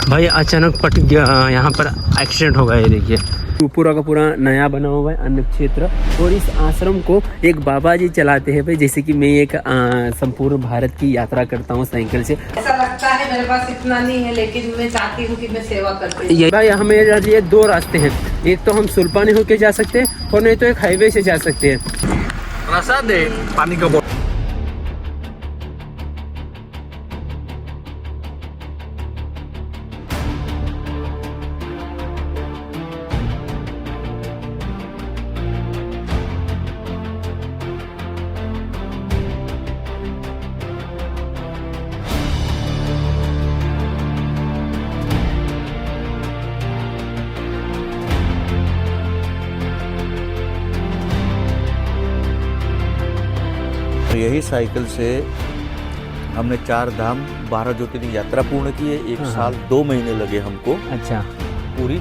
भाई अचानक पट गया, यहाँ पर एक्सीडेंट हो गया। ये देखिए पूरा का पूरा नया बना हुआ है अन्न क्षेत्र, और इस आश्रम को एक बाबा जी चलाते हैं भाई। जैसे कि मैं एक संपूर्ण भारत की यात्रा करता हूँ साइकिल से। ऐसा लगता है मेरे पास इतना नहीं है, लेकिन मैं चाहती हूँ कि मैं सेवा करती हूँ। भाई हमें ये दो रास्ते हैं, एक तो हम सुल्पानी होके जा सकते हैं और नहीं तो एक हाईवे से जा सकते हैं। प्रसाद है पानी का बोतल। यही साइकिल से हमने 4 धाम 12 ज्योतिर्लिंग यात्रा पूर्ण की है। 1 साल 2 महीने लगे हमको। अच्छा, पूरी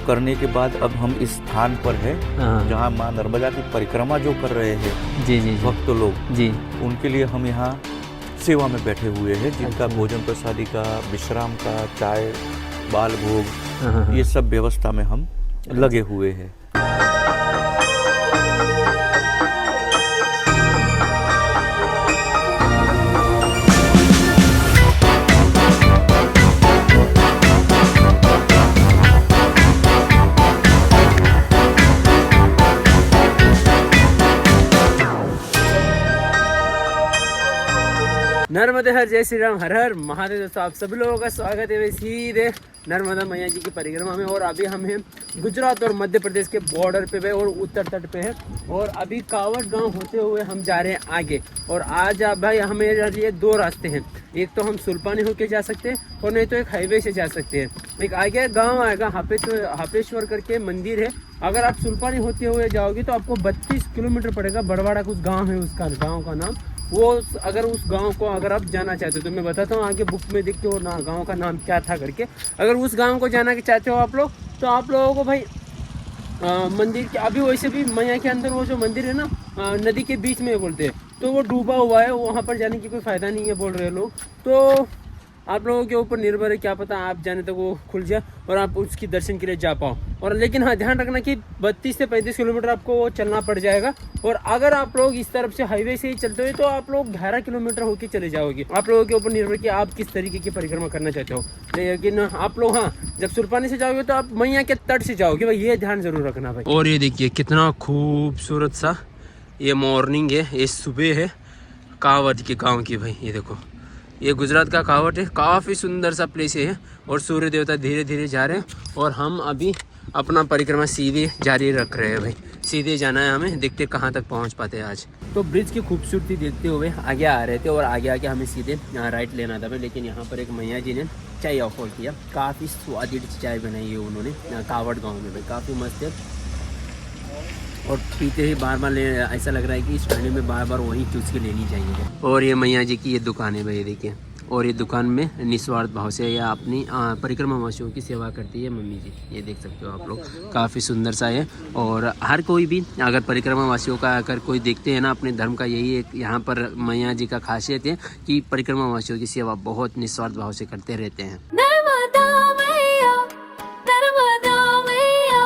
करने के बाद अब हम इस स्थान पर है जहाँ माँ नर्मदा की परिक्रमा जो कर रहे हैं जी जी भक्त लोग जी, उनके लिए हम यहाँ सेवा में बैठे हुए हैं, जिनका भोजन प्रसादी का, विश्राम का, चाय, बाल भोग, ये सब व्यवस्था में हम लगे हुए हैं। नर्मदे हर, जय श्री राम, हर हर महादेव। दोस्तों आप सभी लोगों का स्वागत है सीधे नर्मदा मैया जी की परिक्रमा में। और अभी हम हैं गुजरात और मध्य प्रदेश के बॉर्डर पे है और उत्तर तट पे है, और अभी कावड़ गांव होते हुए हम जा रहे हैं आगे। और आज भाई हमें ये 2 रास्ते हैं, एक तो हम सुल्पानी होके जा सकते हैं और नहीं तो एक हाईवे से जा सकते हैं। एक आगे गाँव आएगा हापेश्वर करके मंदिर है। अगर आप सुल्पानी होते हुए जाओगे तो आपको 32 किलोमीटर पड़ेगा। बड़वाड़ा कुछ गाँव है, उसका गाँव का नाम वो। अगर उस गांव को अगर आप जाना चाहते हो तो मैं बताता हूँ, आगे बुक में देखते हो ना गांव का नाम क्या था करके। अगर उस गांव को जाना चाहते हो आप लोग, तो आप लोगों को भाई मंदिर के अभी वैसे भी मैया के अंदर वो जो मंदिर है ना, नदी के बीच में बोलते हैं, तो वो डूबा हुआ है, वहाँ पर जाने की कोई फ़ायदा नहीं है बोल रहे लोग। तो आप लोगों के ऊपर निर्भर है, क्या पता आप जाने तक वो खुल जाए और आप उसकी दर्शन के लिए जा पाओ। और लेकिन हाँ, ध्यान रखना कि 32 से 35 किलोमीटर आपको वो चलना पड़ जाएगा। और अगर आप लोग इस तरफ से हाईवे से ही चलते हो तो आप लोग 11 किलोमीटर होके चले जाओगे। आप लोगों के ऊपर निर्भर कि आप किस तरीके की परिक्रमा करना चाहते हो। लेकिन आप लोग हाँ, जब सुल्पानी से जाओगे तो आप मैया के तट से जाओगे भाई, ये ध्यान जरूर रखना भाई। और ये देखिए कितना खूबसूरत सा ये मॉर्निंग है, ये सुबह है कावड़ के गाँव की भाई। ये देखो, ये गुजरात का कावड़ है, काफ़ी सुंदर सा प्लेस है। और सूर्य देवता धीरे धीरे जा रहे हैं और हम अभी अपना परिक्रमा सीधे जारी रख रहे हैं भाई। सीधे जाना है हमें, देखते कहाँ तक पहुँच पाते हैं आज। तो ब्रिज की खूबसूरती देखते हुए आगे आ रहे थे और आगे आके हमें सीधे राइट लेना था भाई। लेकिन यहाँ पर एक मैया जी ने चाय ऑफर किया, काफ़ी स्वादिष्ट चाय बनाई है उन्होंने कावड़ गाँव में भाई, काफ़ी मस्त है। और पीते ही बार बार ले, ऐसा लग रहा है कि इस ठंडे में बार बार वही चूस के लेनी चाहिए। और ये मैया जी की ये दुकान है भाई, देखिए। और ये दुकान में निस्वार्थ भाव से या अपनी परिक्रमा वासियों की सेवा करती है मम्मी जी, ये देख सकते हो आप लोग, काफ़ी सुंदर सा है। और हर कोई भी अगर परिक्रमा वासियों का अगर कोई देखते हैं ना, अपने धर्म का यही एक यहाँ पर मैया जी का खासियत है कि परिक्रमा वासियों की सेवा बहुत निस्वार्थ भाव से करते रहते हैं। नर्मदा मैया, नर्मदा मैया,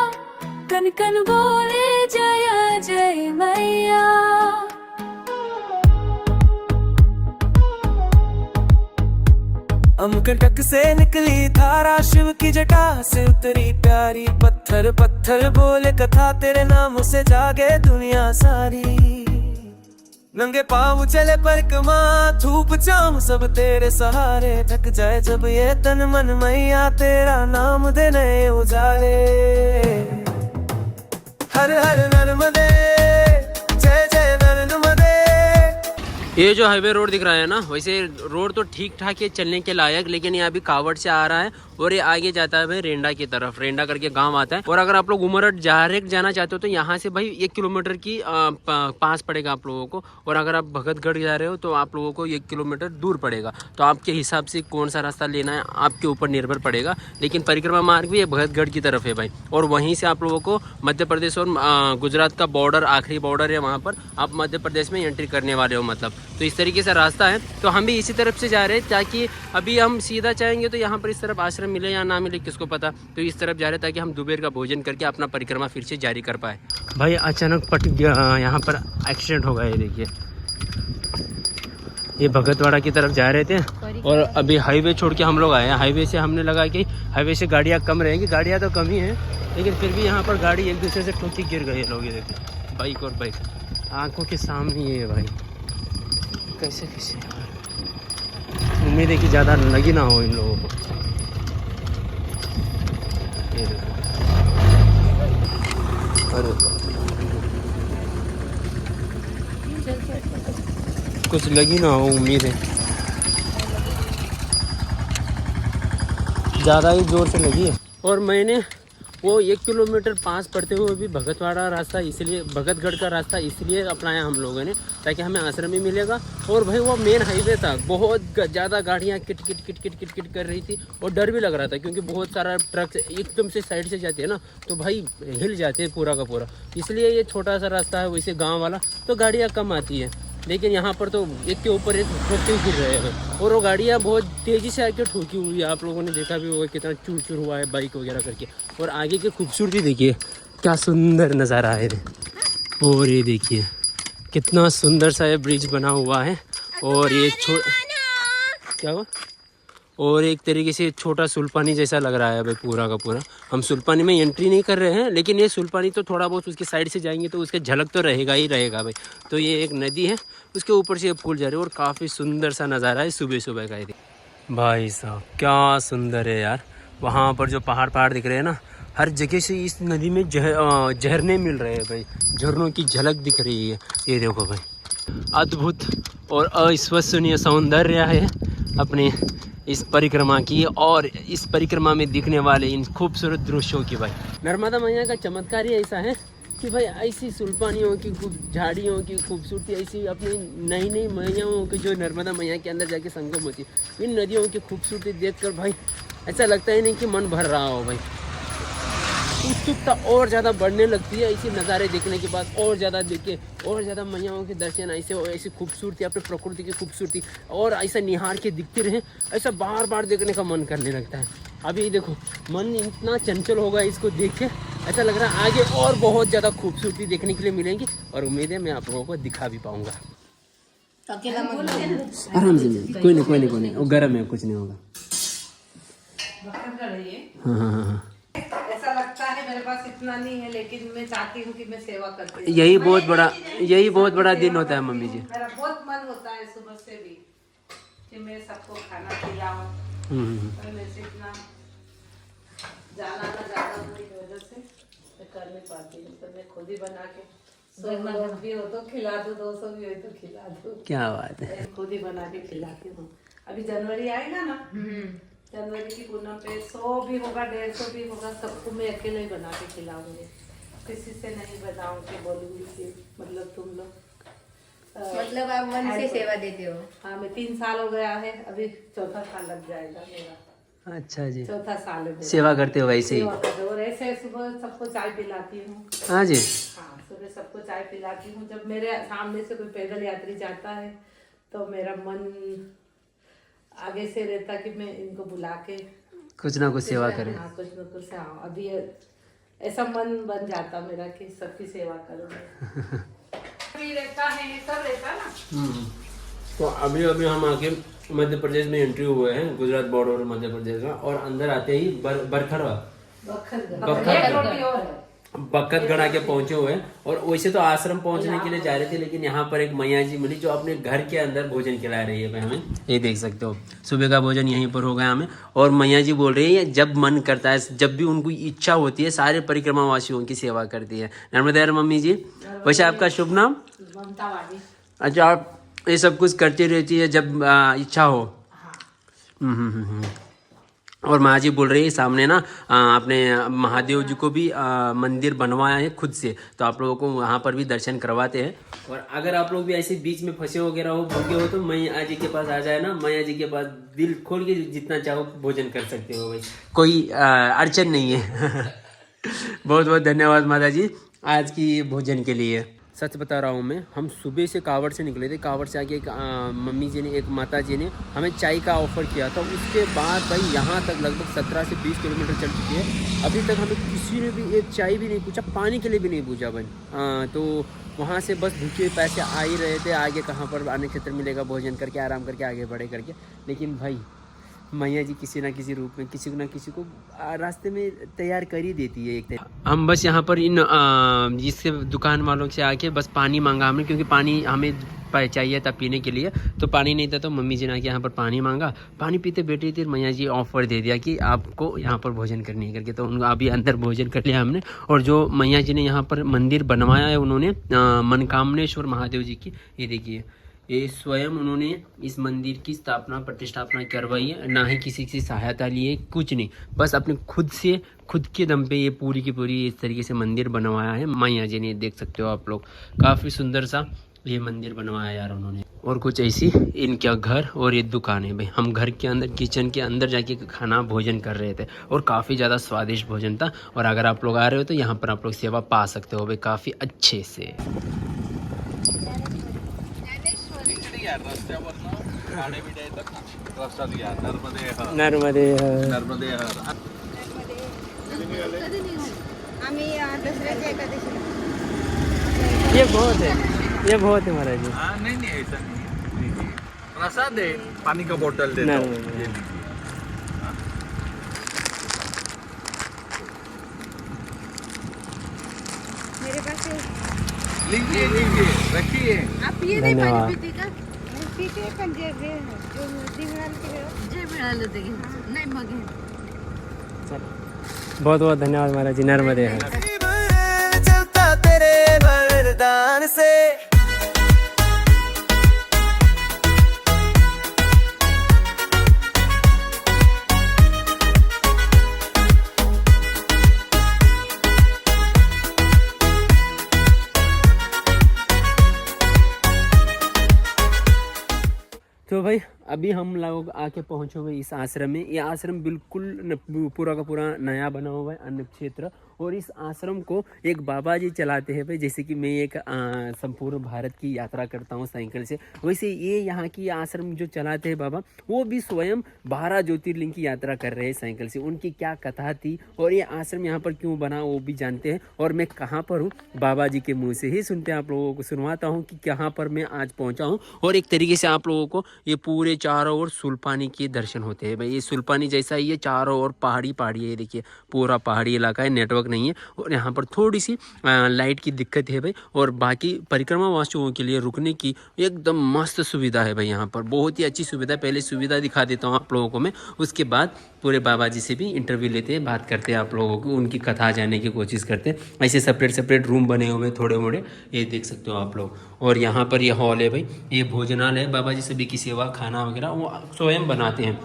कन कन बोले जय जय मैया। अमकटक से निकली धारा, शिव की जटा से उतरी प्यारी। पत्थर पत्थर बोले कथा, तेरे नाम से जागे दुनिया सारी। नंगे पाँव चले परिक्रमा, धूप चाम सब तेरे सहारे। थक जाए जब ये तन मन मैया, तेरा नाम देने उजाले। हर हर नर्मदे, जय जय नर्मदे। ये जो हाईवे रोड दिख रहा है ना, वैसे रोड तो ठीक ठाक है चलने के लायक, लेकिन ये अभी कावड़ से आ रहा है और ये आगे जाता है भाई रेंडा की तरफ। रेंडा करके गांव आता है। और अगर आप लोग उमरठ डायरेक्ट जाना चाहते हो तो यहाँ से भाई 1 किलोमीटर की पास पड़ेगा आप लोगों को। और अगर आप भगतगढ़ जा रहे हो तो आप लोगों को 1 किलोमीटर दूर पड़ेगा। तो आपके हिसाब से कौन सा रास्ता लेना है आपके ऊपर निर्भर पड़ेगा। लेकिन परिक्रमा मार्ग भी ये भगतगढ़ की तरफ है भाई। और वहीं से आप लोगों को मध्य प्रदेश और गुजरात का बॉर्डर, आखिरी बॉर्डर है, वहाँ पर आप मध्य प्रदेश में एंट्री करने वाले हो मतलब। तो इस तरीके से रास्ता है। तो हम भी इसी तरफ से जा रहे हैं, ताकि अभी हम सीधा जाएंगे तो यहाँ पर इस तरफ आश्रम मिले या ना मिले किसको पता। तो इस तरफ जा रहे हैं ताकि हम दोपहर का भोजन करके अपना परिक्रमा फिर से जारी कर पाए। भाई अचानक पट गया, यहाँ पर एक्सीडेंट हो गया। ये देखिए, ये भगतवाड़ा की तरफ जा रहे थे और अभी हाईवे छोड़ के हम लोग आए हैं। हाईवे से हमने लगा कि हाईवे से गाड़ियाँ कम रहेंगी, गाड़ियाँ तो कम ही हैं, लेकिन फिर भी यहाँ पर गाड़ी एक दूसरे से ठोकी गिर गए लोग। ये देखिए, बाइक और बाइक आंखों के सामने ये है भाई, कैसे कैसे। उम्मीद है कि ज़्यादा लगी ना हो इन लोगों को। ये देखो, अरे कुछ लगी ना हो, उम्मीद है। ज़्यादा ही ज़ोर से लगी है। और मैंने वो 1 किलोमीटर पास पड़ते हुए भी भगतवाड़ा रास्ता इसलिए, भगतगढ़ का रास्ता इसलिए अपनाया हम लोगों ने ताकि हमें आश्रम भी मिलेगा। और भाई वो मेन हाईवे था, बहुत ज़्यादा गाड़ियाँ kit kit kit kit kit kit कर रही थी और डर भी लग रहा था, क्योंकि बहुत सारा ट्रक एकदम से साइड से जाते हैं ना, तो भाई हिल जाते हैं पूरा का पूरा। इसलिए ये छोटा सा रास्ता है, वैसे गाँव वाला, तो गाड़ियाँ कम आती है। लेकिन यहाँ पर तो एक के ऊपर एक ठोकते गिर रहे हैं और वो गाड़ियाँ बहुत तेज़ी से आके ठोकी हुई है। आप लोगों ने देखा भी होगा कितना चूर चूर हुआ है बाइक वगैरह करके। और आगे की खूबसूरती देखिए, क्या सुंदर नज़ारा है। और ये देखिए कितना सुंदर सा ये ब्रिज बना हुआ है। और ये क्या हुआ, और एक तरीके से छोटा सुल्पानी जैसा लग रहा है भाई पूरा का पूरा। हम सुल्पानी में एंट्री नहीं कर रहे हैं, लेकिन ये सुल्पानी तो थोड़ा बहुत उसकी साइड से जाएंगे तो उसके झलक तो रहेगा ही रहेगा भाई। तो ये एक नदी है, उसके ऊपर से ये फूल जा रहे हैं और काफ़ी सुंदर सा नज़ारा है सुबह सुबह का। भाई साहब क्या सुंदर है यार। वहाँ पर जो पहाड़ दिख रहे हैं ना, हर जगह से इस नदी में झरने मिल रहे हैं भाई, झरनों की झलक दिख रही है। ये देखो भाई, अद्भुत और अविश्वसनीय सौंदर्य है अपने इस परिक्रमा की और इस परिक्रमा में दिखने वाले इन खूबसूरत दृश्यों की। भाई नर्मदा मैया का चमत्कार ही ऐसा है कि भाई ऐसी सुल्पानियों की झाड़ियों की खूबसूरती, ऐसी अपनी नई नई मैयाओं की जो नर्मदा मैया के अंदर जाके संगम होती है, इन नदियों की खूबसूरती देखकर भाई ऐसा लगता ही नहीं कि मन भर रहा हो भाई। उत्सुकता और ज़्यादा बढ़ने लगती है ऐसे नज़ारे देखने के बाद। और ज़्यादा देखे, और ज़्यादा मैयाओं के दर्शन, ऐसे और ऐसी खूबसूरती, अपने प्रकृति की खूबसूरती और ऐसा निहार के दिखते रहे, ऐसा बार बार देखने का मन करने लगता है। अभी देखो मन इतना चंचल होगा इसको देख के, ऐसा लग रहा है आगे और बहुत ज़्यादा खूबसूरती देखने के लिए मिलेंगी और उम्मीद है मैं आप लोगों को दिखा भी पाऊँगा। आराम से, कोई नहीं, वो गर्म है, कुछ नहीं होगा। हाँ, ऐसा लगता है मेरे पास इतना नहीं है, लेकिन मैं चाहती हूँ कि मैं सेवा करती हूँ। यही बहुत बड़ा दिन होता है मम्मी जी। मेरा बहुत मन होता है सुबह से भी कि मैं सबको खाना खिलाऊं, पर मैं से इतना जाना ना ज़्यादा की वजह से मैं कर नहीं पाती हूँ। तो मैं खुद ही बना के 100 लोग भी हो तो खिला दो, 200 भी हो तो खिला दो। क्या बात है, खुद ही बना के खिलाती हूँ। अभी जनवरी आएगा ना, जनवरी की पूनम पे 100 भी होगा, 150 भी होगा, सबको मैं अकेले ही बना के खिलाऊंगी। किसी से नहीं बताऊंगी, बोलूंगी कि मतलब तुम लोग मतलब आप मन से सेवा देते हो। हाँ, मैं 3 साल हो गया है, अभी 4था साल लग जाएगा मेरा। अच्छा जी, 4था साल है। सेवा करते हो वैसे ही? सेवा करते हो। और ऐसे सुबह सबको चाय पिलाती हूँ। हाँ जी, हाँ, सुबह सबको चाय पिलाती हूँ। जब मेरे सामने से कोई पैदल यात्री जाता है तो मेरा मन आगे से रहता कि मैं इनको बुला के कुछ ना कुछ सेवा करें। हाँ, कुछ ना कुछ। हाँ, अभी ऐसा मन बन जाता मेरा कि सबकी सेवा करूँ। रहता है, सब रहता ना। तो अभी हम आके मध्य प्रदेश में एंट्री हुए हैं, गुजरात बॉर्डर और मध्य प्रदेश का। और अंदर आते ही बखतगढ़ आके पहुंचे हुए हैं। और वैसे तो आश्रम पहुंचने के लिए जा रहे थे, लेकिन यहाँ पर एक मैया जी मिली जो अपने घर के अंदर भोजन खिला रही है हमें। ये देख सकते हो, सुबह का भोजन यहीं पर हो गया हमें। और मैया जी बोल रही है जब मन करता है, जब भी उनको इच्छा होती है, सारे परिक्रमा वासियों की सेवा करती है। नर्मदा मम्मी जी, वैसे आपका शुभ नाम? अच्छा, आप ये सब कुछ करती रहती है जब इच्छा हो? और माँ जी बोल रही है सामने ना आपने महादेव जी को भी मंदिर बनवाया है खुद से, तो आप लोगों को वहाँ पर भी दर्शन करवाते हैं। और अगर आप लोग भी ऐसे बीच में फंसे वगैरह हो, भूखे हो, तो मैया जी के पास आ जाए ना। मैया जी के पास दिल खोल के जितना चाहो भोजन कर सकते हो भाई, कोई अड़चन नहीं है। बहुत बहुत धन्यवाद माता जी आज की भोजन के लिए। सच बता रहा हूँ मैं, हम सुबह से कावड़ से निकले थे। कावड़ से आके एक मम्मी जी ने, एक माता जी ने हमें चाय का ऑफ़र किया था। उसके बाद भाई यहाँ तक लगभग 17 से 20 किलोमीटर चल चुकी है। अभी तक हमें किसी ने भी एक चाय भी नहीं पूछा, पानी के लिए भी नहीं पूछा भाई। तो वहाँ से बस भूखे पैसे आ ही रहे थे, आगे कहाँ पर अन्न क्षेत्र मिलेगा, भोजन करके आराम करके आगे बढ़े करके। लेकिन भाई मैया जी किसी ना किसी रूप में किसी ना किसी को रास्ते में तैयार कर ही देती है। एक हम बस यहाँ पर इन इसके दुकान वालों से आके बस पानी मांगा हमने, क्योंकि पानी हमें चाहिए था पीने के लिए। तो पानी नहीं था तो मम्मी जी ने आके यहाँ पर पानी मांगा। पानी पीते बैठे थे, मैया जी ऑफर दे दिया कि आपको यहाँ पर भोजन करनी है करके। तो उनको अभी अंदर भोजन कर लिया हमने। और जो मैया जी ने यहाँ पर मंदिर बनवाया है उन्होंने मनकामनेश्वर महादेव जी की, ये देखिए, ये स्वयं उन्होंने इस मंदिर की स्थापना प्रतिष्ठापना करवाई है, ना ही किसी की सहायता ली है, कुछ नहीं, बस अपने खुद के दम पे ये पूरी की पूरी इस तरीके से मंदिर बनवाया है मैया जी ने। देख सकते हो आप लोग, काफ़ी सुंदर सा ये मंदिर बनवाया यार उन्होंने। और कुछ ऐसी इनका घर और ये दुकान है भाई। हम घर के अंदर किचन के अंदर जाके खाना भोजन कर रहे थे और काफ़ी ज़्यादा स्वादिष्ट भोजन था। और अगर आप लोग आ रहे हो तो यहाँ पर आप लोग सेवा पा सकते हो भाई काफ़ी अच्छे से। नर्मदे ये बहुत है, ये बहुत है महाराज जी। नहीं ऐसा नहीं, प्रसाद है, पानी का बोतल दे दो। ये लीजिए। मेरे पास लीजिए लीजिए रखिए। आप ये नहीं पानी धन्यवाद। पीते का? नहीं पीते पण जे मिळालं ते घ्यायचं. नाही मग घे. बहुत बहुत धन्यवाद महाराज जी। नर्मदे हर। चलता तेरे वरदान से। तो भाई अभी हम लोग आके पहुँचे हुए इस आश्रम में। ये आश्रम बिल्कुल पूरा का पूरा नया बना हुआ है, अन्न क्षेत्र। और इस आश्रम को एक बाबा जी चलाते हैं भाई। जैसे कि मैं एक संपूर्ण भारत की यात्रा करता हूँ साइकिल से, वैसे ये यहाँ की आश्रम जो चलाते हैं बाबा, वो भी स्वयं 12 ज्योतिर्लिंग की यात्रा कर रहे हैं साइकिल से। उनकी क्या कथा थी और ये आश्रम यहाँ पर क्यों बना वो भी जानते हैं। और मैं कहाँ पर हूँ बाबा जी के मुँह से ही सुनते हैं, आप लोगों को सुनवाता हूँ कि कहाँ पर मैं आज पहुँचा हूँ। और एक तरीके से आप लोगों को ये पूरे चारों ओर सुल्पानी के दर्शन होते हैं भाई। ये सुल्पानी जैसा ही ये चारों ओर पहाड़ी है। ये देखिए पूरा पहाड़ी इलाका है, नेटवर्क नहीं है और यहाँ पर थोड़ी सी लाइट की दिक्कत है भाई। और बाकी परिक्रमा वासियों के लिए रुकने की एकदम मस्त सुविधा है भाई। यहाँ पर बहुत ही अच्छी सुविधा है। पहले सुविधा दिखा देता हूँ आप लोगों को मैं, उसके बाद पूरे बाबा जी से भी इंटरव्यू लेते हैं, बात करते हैं आप लोगों को, उनकी कथा जानने की कोशिश करते हैं। ऐसे सेपरेट रूम बने हुए हैं थोड़े मोड़े, ये देख सकते हो आप लोग। और यहाँ पर ये हॉल है भाई, ये भोजनालय है। बाबा जी सभी की सेवा खाना वगैरह वो स्वयं बनाते हैं।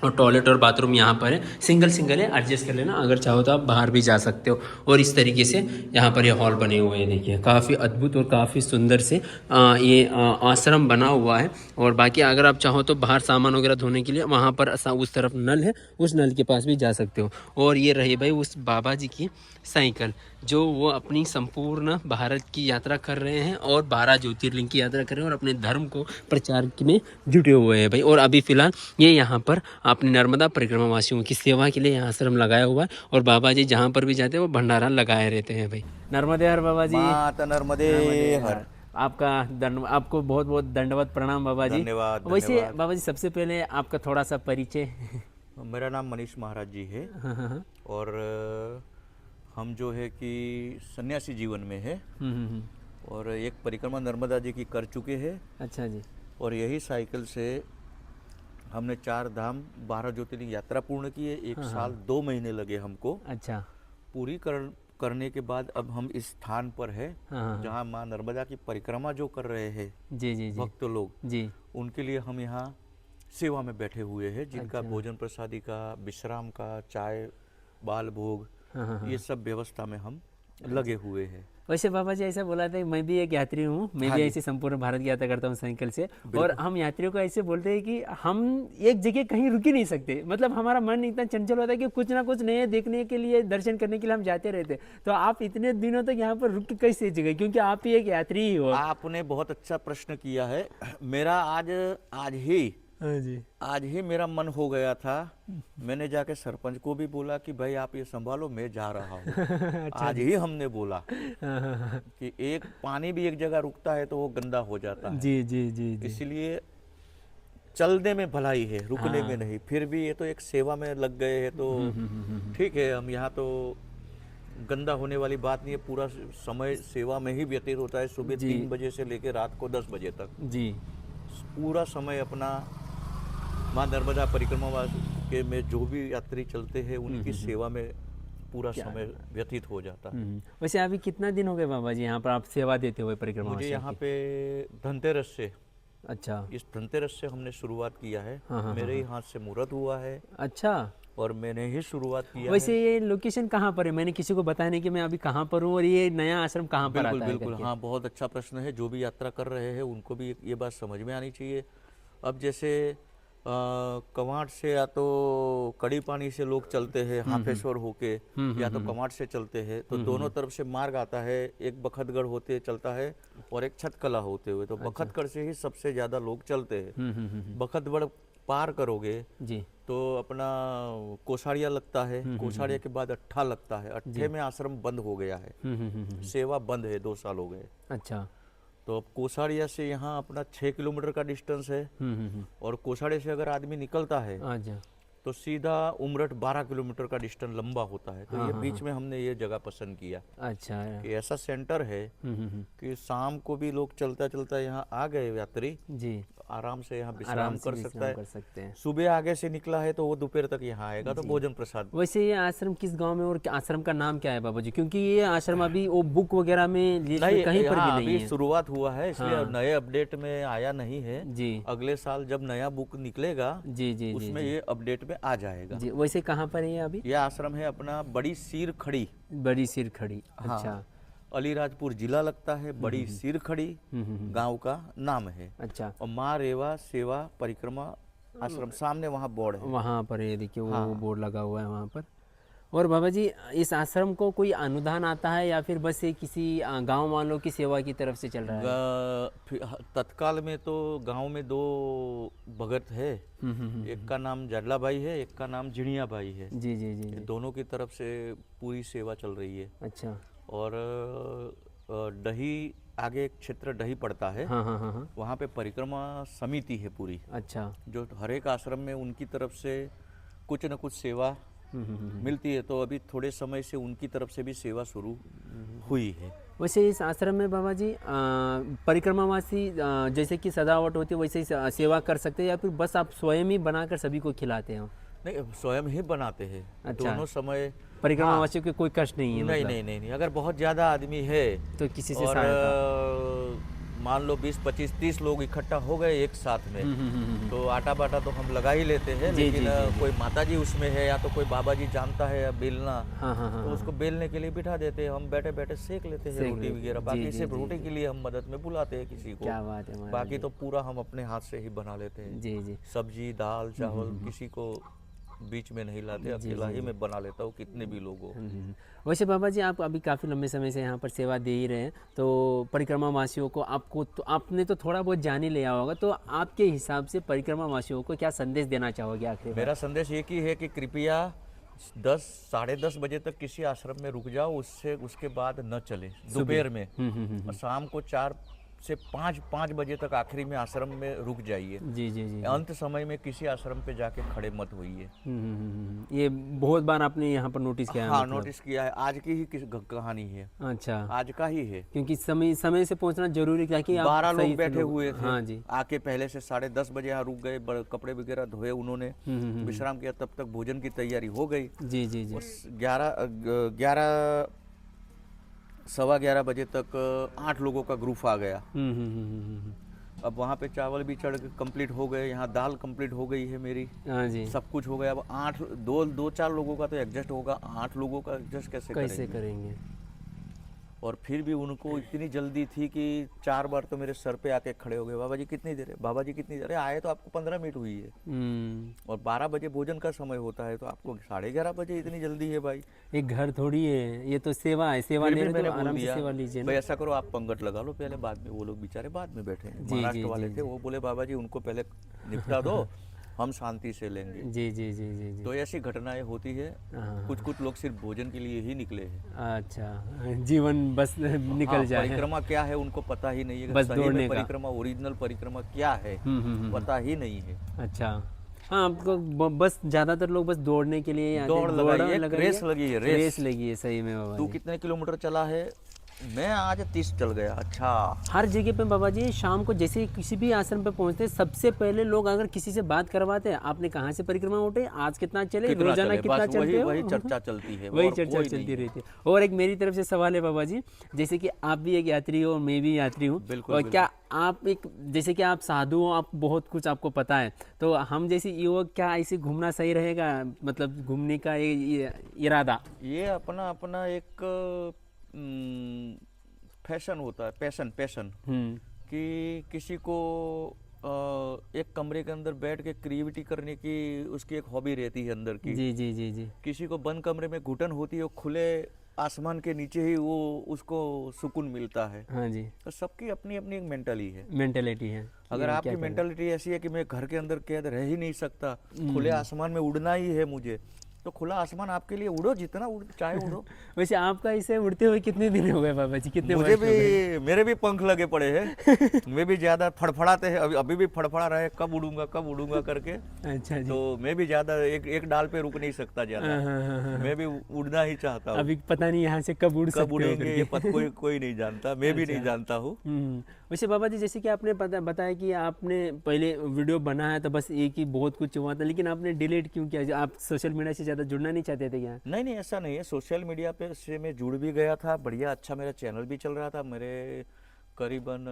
और टॉयलेट और बाथरूम यहाँ पर है, सिंगल है, एडजस्ट कर लेना। अगर चाहो तो आप बाहर भी जा सकते हो। और इस तरीके से यहाँ पर ये हॉल बने हुए हैं, देखिए काफ़ी अद्भुत और काफ़ी सुंदर से ये आश्रम बना हुआ है। और बाकी अगर आप चाहो तो बाहर सामान वगैरह धोने के लिए वहाँ पर उस तरफ नल है, उस नल के पास भी जा सकते हो। और ये रही भाई उस बाबा जी की साइकिल, जो वो अपनी संपूर्ण भारत की यात्रा कर रहे हैं और 12 ज्योतिर्लिंग की यात्रा कर रहे हैं और अपने धर्म को प्रचार में जुटे हुए हैं भाई। और अभी फिलहाल ये यहाँ पर अपने नर्मदा परिक्रमा वासियों की सेवा के लिए यहाँ आश्रम लगाया हुआ है। और बाबा जी जहाँ पर भी जाते हैं वो भंडारा लगाए रहते हैं भाई। नर्मदे हर बाबा जी। माता नर्मदे हर। आपको बहुत बहुत दंडवत प्रणाम बाबा जी। धन्यवाद। वैसे बाबा जी सबसे पहले आपका थोड़ा सा परिचय। मेरा नाम मनीष महाराज जी है। हाँ। और हम जो है कि सन्यासी जीवन में है और एक परिक्रमा नर्मदा जी की कर चुके हैं। अच्छा जी। और यही साइकिल से हमने 4 धाम 12 ज्योतिर्लिंग यात्रा पूर्ण की है। 1 साल 2 महीने लगे हमको। अच्छा। पूरी करने के बाद अब हम इस स्थान पर है जहाँ माँ नर्मदा की परिक्रमा जो कर रहे हैं जी भक्त लोग जी, उनके लिए हम यहाँ सेवा में बैठे हुए हैं, जिनका भोजन प्रसादी का, विश्राम का, चाय, बाल भोग, ये सब व्यवस्था में हम लगे हुए हैं। वैसे बाबा जी ऐसा बोला था कि मैं भी एक यात्री हूँ, मैं भी ऐसे संपूर्ण भारत की यात्रा करता हूँ साइकिल से, और हम यात्रियों को ऐसे बोलते हैं कि हम एक जगह कहीं रुक ही नहीं सकते, मतलब हमारा मन इतना चंचल होता है कि कुछ ना कुछ नए देखने के लिए, दर्शन करने के लिए हम जाते रहते। तो आप इतने दिनों तक यहाँ पर रुक के कैसे जगह, क्योंकि आप ही एक यात्री ही हो। आपने बहुत अच्छा प्रश्न किया है। मेरा आज ही मेरा मन हो गया था। मैंने जाके सरपंच को भी बोला कि भाई आप ये संभालो, मैं जा रहा हूँ। आज ही हमने बोला कि एक पानी भी एक जगह रुकता है तो वो गंदा हो जाता है। जी जी जी जी। इसलिए चलने में भलाई है, रुकने में नहीं। फिर भी ये तो एक सेवा में लग गए हैं तो ठीक है। हम यहाँ तो गंदा होने वाली बात नहीं है, पूरा समय सेवा में ही व्यतीत होता है। सुबह 3 बजे से लेकर रात को 10 बजे तक जी पूरा समय अपना माँ नर्मदा परिक्रमा के में जो भी यात्री चलते हैं उनकी सेवा में पूरा समय व्यतीत हो जाता है। वैसे अभी कितना दिन हो गए बाबा जी यहाँ पर आप सेवा देते हुए परिक्रमा? मुझे यहाँ पे धनतेरस से, अच्छा, इस धनतेरस से हमने शुरुआत किया है। मेरे ही हाथ से मुहूर्त हुआ है। अच्छा, और मैंने ही शुरुआत किया वैसे ये लोकेशन कहाँ पर है? मैंने किसी को बताया नहीं कि मैं अभी कहाँ पर हूँ, और ये नया आश्रम कहाँ पर आता है? बिल्कुल, हाँ, बहुत अच्छा प्रश्न है। जो भी यात्रा कर रहे हैं उनको भी ये बात समझ में आनी चाहिए। अब जैसे कवाड़ से या तो कड़ी पानी से लोग चलते हैं हाफेश्वर होके, या तो कवाड़ से चलते हैं, तो दोनों तरफ से मार्ग आता है। एक बखतगढ़ होते चलता है और एक छतकला होते हुए। तो बखतगढ़ से ही सबसे ज्यादा लोग चलते हैं। बखतगढ़ पार करोगे जी तो अपना कोसाड़िया लगता है। कोसाड़िया के बाद अट्ठा लगता है। अट्ठे में आश्रम बंद हो गया है, सेवा बंद है, 2 साल हो गए। अच्छा, तो अब कोसाड़िया से यहाँ अपना 6 किलोमीटर का डिस्टेंस है। और कोसाड़े से अगर आदमी निकलता है अच्छा, तो सीधा उमरठ 12 किलोमीटर का डिस्टेंस लंबा होता है। तो ये बीच में हमने ये जगह पसंद किया अच्छा कि ऐसा सेंटर है कि शाम को भी लोग चलता चलता यहाँ आ गए यात्री, जी, आराम से यहाँ आराम विश्राम से कर विश्राम सकता है। हैं। सुबह आगे से निकला है तो वो दोपहर तक यहाँ आएगा तो भोजन प्रसाद। वैसे ये आश्रम किस गांव में, और आश्रम का नाम क्या है बाबा जी? क्योंकि ये आश्रम अभी वो बुक वगैरह में लिस्ट में कहीं पर भी नहीं अभी है। शुरुआत हुआ है, इसलिए नए अपडेट में आया नहीं है जी अगले साल जब नया बुक निकलेगा जी जी जी उसमें ये अपडेट में आ जाएगा। जी। वैसे कहाँ पर है ये अभी? ये आश्रम है अपना बड़ी सिर खड़ी, बड़ी सिर खड़ी। अच्छा अलीराजपुर जिला लगता है। बड़ी सिर खड़ी गांव का नाम है। अच्छा, और माँ रेवा सेवा परिक्रमा आश्रम सामने वहाँ बोर्ड है। वहाँ पर ये देखिए वो बोर्ड लगा हुआ है वहाँ पर। और बाबा जी इस आश्रम को कोई अनुदान आता है या फिर बस ये किसी गांव वालों की सेवा की तरफ से चल रहा है? तत्काल में तो गांव में 2 भगत है। एक का नाम जाडला भाई है, एक का नाम झिणिया भाई है। जी जी जी ये दोनों की तरफ से पूरी सेवा चल रही है। अच्छा, और डही आगे एक क्षेत्र डही पड़ता है। हाँ हाँ हाँ हाँ। वहाँ पे परिक्रमा समिति है पूरी, अच्छा, जो हर एक आश्रम में उनकी तरफ से कुछ न कुछ सेवा मिलती है। तो अभी थोड़े समय से उनकी तरफ से भी सेवा शुरू हुई है। वैसे इस आश्रम में बाबा जी परिक्रमावासी जैसे कि सजावट होती है वैसे ही सेवा कर सकते हैं, या फिर बस आप स्वयं ही बनाकर सभी को खिलाते हो? नहीं, स्वयं ही बनाते हैं। अच्छा। दोनों समय परिक्रमावासियों को कोई कष्ट नहीं है? नहीं मतलब? नहीं नहीं नहीं। अगर बहुत ज्यादा आदमी है तो किसी से और सहायता? मान लो 20, 25, 30 लोग इकट्ठा हो गए एक साथ में, तो आटा बाटा तो हम लगा ही लेते हैं। जी, लेकिन जी, जी। कोई माताजी उसमें है या तो कोई बाबा जी जानता है या बेलना, हाँ हाँ हाँ तो उसको बेलने के लिए बिठा देते हैं। हम बैठे बैठे सेक लेते हैं सेक रोटी लेते। वगैरह। जी, बाकी जी, सिर्फ जी, रोटी के लिए हम मदद में बुलाते हैं किसी को। क्या बात है महाराज बाकी जी। तो पूरा हम अपने हाथ से ही बना लेते हैं। जी जी सब्जी दाल चावल किसी को बीच में नहीं लाते, अकेला ही मैं बना लेता हूँ कितने भी लोग हो। वैसे बाबा जी आप अभी काफ़ी लंबे समय से यहाँ पर सेवा दे ही रहे हैं, तो परिक्रमा वासियों को आपको तो आपने तो थोड़ा बहुत जान ही लिया होगा, तो आपके हिसाब से परिक्रमा वासियों को क्या संदेश देना चाहोगे आखिर में? मेरा संदेश एक ही है कि कृपया 10, साढ़े 10 बजे तक किसी आश्रम में रुक जाओ, उसके बाद न चले दोपहर में। और शाम को 4 से 5 बजे तक आखिरी में आश्रम में रुक जाइए। जी जी जी। अंत समय में किसी आश्रम पे जाके खड़े मत होइए। ये बहुत बार आपने यहाँ पर नोटिस किया है? हाँ, मतलब? नोटिस किया है। आज की ही कहानी है, अच्छा, आज का ही है। क्योंकि समय से पहुँचना जरूरी था कि 12 सही लोग से बैठे हुए थे। हाँ जी। आके पहले से 10:30 बजे यहाँ रुक गए, कपड़े वगैरह धोए उन्होंने, विश्राम किया, तब तक भोजन की तैयारी हो गई। जी जी जी। 11 सवा 11 बजे तक 8 लोगों का ग्रुप आ गया। अब वहाँ पे चावल भी चढ़ के कंप्लीट हो गए, यहाँ दाल कंप्लीट हो गई है मेरी, हाँ जी। सब कुछ हो गया। अब 2-4 लोगों का तो एडजस्ट होगा, 8 लोगों का एडजस्ट कैसे करेंगे? और फिर भी उनको इतनी जल्दी थी कि 4 बार तो मेरे सर पे आके खड़े हो गए, बाबा जी कितनी देर है, बाबा जी कितनी देर है, आए तो आपको 15 मिनट हुई है और 12 बजे भोजन का समय होता है, तो आपको 11:30 बजे इतनी जल्दी है भाई। एक घर थोड़ी है, ये तो सेवा है, सेवा फिर ले भी रहे मैंने तो बोल आराम से दिया सेवा लीजिए भाई ना। ऐसा करो आप पंगत लगा लो पहले, बाद में वो लोग बेचारे बाद में बैठे हैं, जी, महाराष्ट्र जी, वाले जी, थे, वो बोले बाबा जी उनको पहले निपटा दो, हम शांति से लेंगे। जी जी जी जी जी। तो ऐसी घटनाएं होती है, हाँ। कुछ कुछ लोग सिर्फ भोजन के लिए ही निकले हैं। अच्छा, जीवन बस निकल हाँ, जाए। परिक्रमा क्या है उनको पता ही नहीं है, बस सही में दौड़ने का। परिक्रमा ओरिजिनल परिक्रमा क्या है पता ही नहीं है। अच्छा, हाँ, आपको बस ज्यादातर लोग बस दौड़ने के लिए आते हैं। दौड़ लगाई है, लगाई रेस लगी है, रेस। रेस लगी है, सही में बाबा तू जी। कितने किलोमीटर चला है? मैं आज 30 चल गया। अच्छा, हर जगह पे बाबा जी शाम को जैसे किसी भी आश्रम पे पहुंचते हैं, सबसे पहले लोग अगर किसी से बात करवाते हैं, आपने कहाँ से परिक्रमा उठे, आज कितना चले, कितना रोजाना चले, कितना बस चलते हो, वही चर्चा चलती है, वही और चर्चा कोई चलती नहीं है। रहती है। और एक मेरी तरफ से सवाल है बाबा जी, जैसे कि आप भी एक यात्री हो और मैं भी यात्री हूँ, बिल्कुल, और क्या आप एक, जैसे कि आप साधु हो, आप बहुत कुछ आपको पता है, तो हम जैसे युवक क्या ऐसे घूमना सही रहेगा, मतलब घूमने का ये इरादा? ये अपना अपना एक फैशन होता है, पैशन कि किसी को एक कमरे के अंदर बैठ के क्रिएटिविटी करने की उसकी एक हॉबी रहती है अंदर की। जी जी जी जी। किसी को बंद कमरे में घुटन होती है, वो खुले आसमान के नीचे ही वो उसको सुकून मिलता है। हाँ जी, तो सबकी अपनी अपनी एक मेंटली है। मेंटेलिटी है। अगर आपकी मेंटालिटी ऐसी है कि मैं घर के अंदर कैद रह ही नहीं सकता, खुले आसमान में उड़ना ही है मुझे, तो खुला आसमान आपके लिए उड़ो, जितना चाहे उड़ो। वैसे आपका इसे उड़ते हुए कितने दिन हो गए बाबा जी, कितने मुझे वर्ष हो गए? भी, मेरे भी पंख लगे पड़े हैं। मैं भी ज्यादा फड़फड़ाते हैं, अभी भी फड़फड़ा रहे, कब उड़ूंगा करके। अच्छा जी। तो मैं भी ज्यादा एक डाल पे रुक नहीं सकता ज्यादा। हाँ। मैं भी उड़ना ही चाहता हूँ। अभी पता नहीं यहाँ से कब उड़ सकते हो उड़ेंगे करके। ये पता कोई नहीं जानता, मैं भी नहीं जानता हूँ। वैसे बाबा जी, जैसे कि आपने बताया कि आपने पहले वीडियो बनाया था, बस एक ही बहुत कुछ हुआ था, लेकिन आपने डिलीट क्यों किया? आप सोशल मीडिया से ज़्यादा जुड़ना नहीं चाहते थे क्या? नहीं, ऐसा नहीं है। सोशल मीडिया पे से मैं जुड़ भी गया था, बढ़िया अच्छा मेरा चैनल भी चल रहा था, मेरे करीबन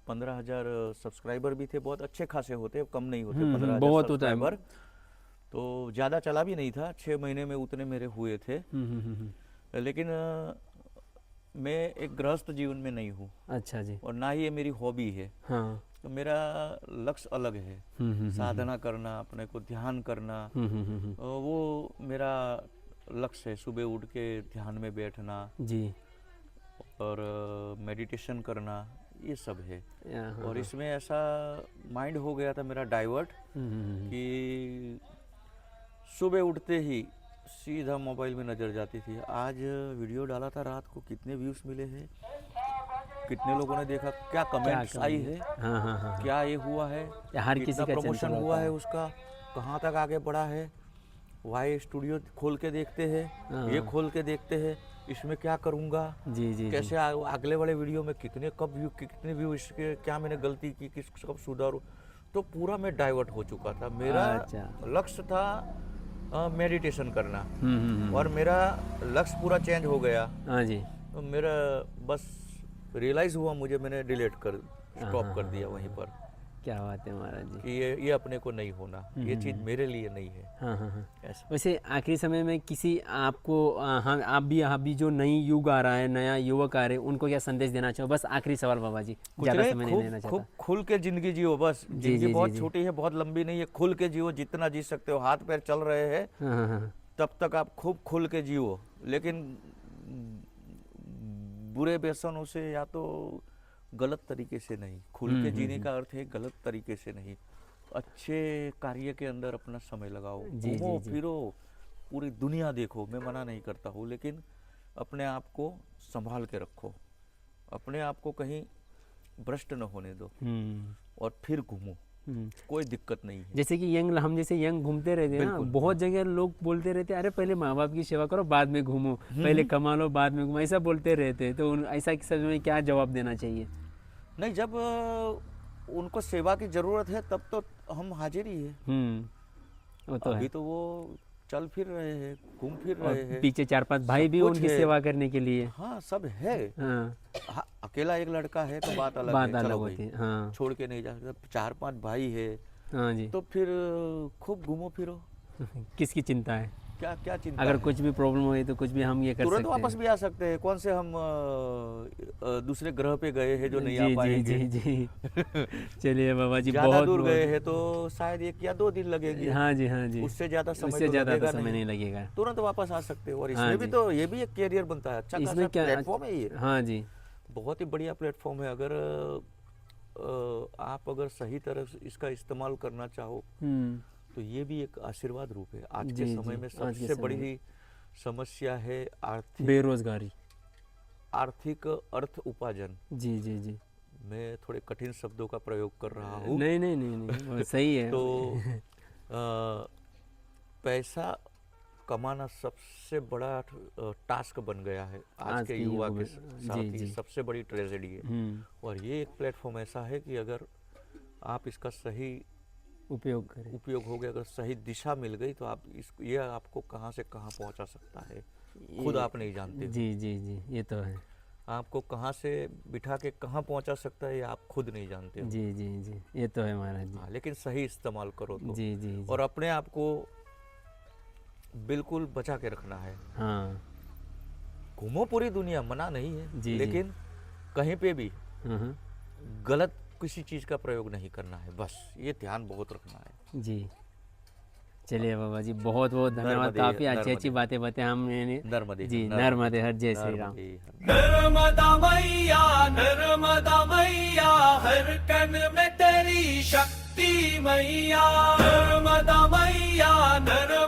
15,000 सब्सक्राइबर भी थे, बहुत अच्छे खासे होते, कम नहीं होते 15,000 बहुत होता है। सब्सक्राइबर। तो ज़्यादा चला भी नहीं था, 6 महीने में उतने मेरे हुए थे। लेकिन मैं एक गृहस्थ जीवन में नहीं हूँ। अच्छा जी। और ना ही ये मेरी हॉबी है। हाँ। तो मेरा लक्ष्य अलग है, साधना करना, अपने को ध्यान करना, वो मेरा लक्ष्य है। सुबह उठ के ध्यान में बैठना जी। और मेडिटेशन करना, ये सब है। और इसमें ऐसा माइंड हो गया था मेरा डाइवर्ट कि सुबह उठते ही सीधा मोबाइल में नज़र जाती थी। आज वीडियो डाला था रात को, कितने व्यूज़ मिले हैं, कितने लोगों ने देखा, क्या कमेंट्स आई है, क्या ये हुआ है, हर किसी कितना का प्रमोशन हुआ है उसका, कहाँ तक आगे बढ़ा है। वाई स्टूडियो खोल के देखते हैं, ये खोल के देखते हैं, इसमें क्या करूँगा, जी कैसे अगले वाले वीडियो में कितने व्यू इसके, क्या मैंने गलती की, किस कब सुधारूँ। तो पूरा मैं डाइवर्ट हो चुका था। मेरा लक्ष्य था मेडिटेशन करना, और मेरा लक्ष्य पूरा चेंज हो गया। हाँ जी। तो मेरा बस रियलाइज हुआ मुझे, मैंने डिलीट कर स्टॉप कर दिया वहीं पर। क्या बात है महाराज जी। कि ये अपने को नहीं होना, ये चीज़ मेरे लिए नहीं है। हाँ। ऐसा। वैसे आखिरी समय में किसी आपको आप भी जो नई युग आ रहा है, नया युवक आ रहे हैं, उनको क्या संदेश देना चाहो? बस आखिरी सवाल बाबा जी, ज़्यादा समय नहीं लेना चाहता। खूब खुल के जिंदगी जियो बस। जिंदगी बहुत छोटी है, बहुत लंबी नहीं है। खुल के जियो, जितना जी सकते हो। हाथ पैर चल रहे हैं हाँ। तब तक आप खूब खुल के जियो, लेकिन बुरे व्यसनों से या तो गलत तरीके से नहीं। खुल के जीने का अर्थ है गलत तरीके से नहीं। अच्छे कार्य के अंदर अपना समय लगाओ, घूमो फिरो, पूरी दुनिया देखो। मैं मना नहीं करता हूँ, लेकिन अपने आप को संभाल के रखो, अपने आप को कहीं भ्रष्ट न होने दो, और फिर घूमो। कोई दिक्कत नहीं है। जैसे कि हम जैसे यंग घूमते रहते हैं ना, बहुत जगह लोग बोलते रहते हैं, अरे पहले माँ बाप की सेवा करो, बाद में घूमो, पहले कमा लो, बाद में घूमो, ऐसा बोलते रहते हैं। तो ऐसा किसी में क्या जवाब देना चाहिए? नहीं, जब उनको सेवा की जरूरत है तब तो हम हाजिर ही है। वो तो अभी है। तो वो चल फिर रहे हैं, घूम फिर रहे हैं। पीछे 4-5 भाई भी उनकी सेवा करने के लिए। हाँ, सब है। हाँ, अकेला एक लड़का है तो बात अलग है, चलो होती है। हाँ, छोड़ के नहीं जा सकता। 4-5 भाई है हाँ जी। तो फिर खूब घूमो फिरो। किसकी चिंता है? क्या क्या चिंता अगर है? कुछ भी प्रॉब्लम हुई तो कुछ भी हम ये कर तुरंत सकते वापस हैं। भी आ सकते हैं। कौन से हम दूसरे ग्रह पे गए हैं जो नहीं आ जी पाएंगे। जी जी चलिए बाबा जी, ज्यादा बहुत दूर गए बहुत हैं तो शायद 1 या 2 दिन लगेंगे। हाँ जी हाँ जी, उससे ज्यादा समय उससे तो ज़्यादा तो लगेगा समय नहीं नहीं। लगेगा। तुरंत वापस आ सकते हो। और हाँ इसमें भी जी। तो ये भी एक कैरियर बनता है। अच्छा इसमें खासा क्या, प्लेटफॉर्म है ये। हाँ जी, बहुत ही बढ़िया प्लेटफॉर्म है। अगर आप अगर सही तरह से इसका इस्तेमाल करना चाहो तो ये भी एक आशीर्वाद रूप है। आज के जी, समय जी, में आज के सबसे समय बड़ी समस्या है बेरोजगारी। आर्थिक अर्थ उपार्जन। जी जी जी, मैं थोड़े कठिन शब्दों का प्रयोग कर रहा हूँ। नहीं नहीं नहीं नहीं, वो सही है। तो पैसा कमाना सबसे बड़ा टास्क बन गया है आज के युवा के साथ। जी ही जी, सबसे बड़ी ट्रेजेडी है। और ये एक प्लेटफॉर्म ऐसा है कि अगर आप इसका सही उपयोग करें। उपयोग हो गया, अगर सही दिशा मिल गई तो आप ये आपको कहाँ से कहाँ पहुँचा सकता है खुद आप नहीं जानते हो। जी जी जी, ये तो है। आपको कहाँ से बिठा के कहाँ पहुँचा सकता है ये आप खुद नहीं जानते हो। जी जी जी, ये तो है महाराज जी। हाँ, लेकिन सही इस्तेमाल करो तो। जी जी जी, और अपने आप को बिल्कुल बचा के रखना है। हाँ घूमो पूरी दुनिया, मना नहीं है, जी, लेकिन कहीं पे भी हाँ गलत किसी चीज का प्रयोग नहीं करना है। बस ये ध्यान बहुत रखना है। जी। चलिए बाबा जी, बहुत बहुत धन्यवाद। नर्मदे, काफ़ी अच्छी अच्छी नर्मदे। बातें बताएं हमने। नर्मदे जी, नर्मदे, नर्मदे हर, जय श्री राम। नर्मदे हर। नर्मदा मैया, नर्मदा मैया, हर कण में तेरी शक्ति मैया। नर्मदा मैया, नर्मदा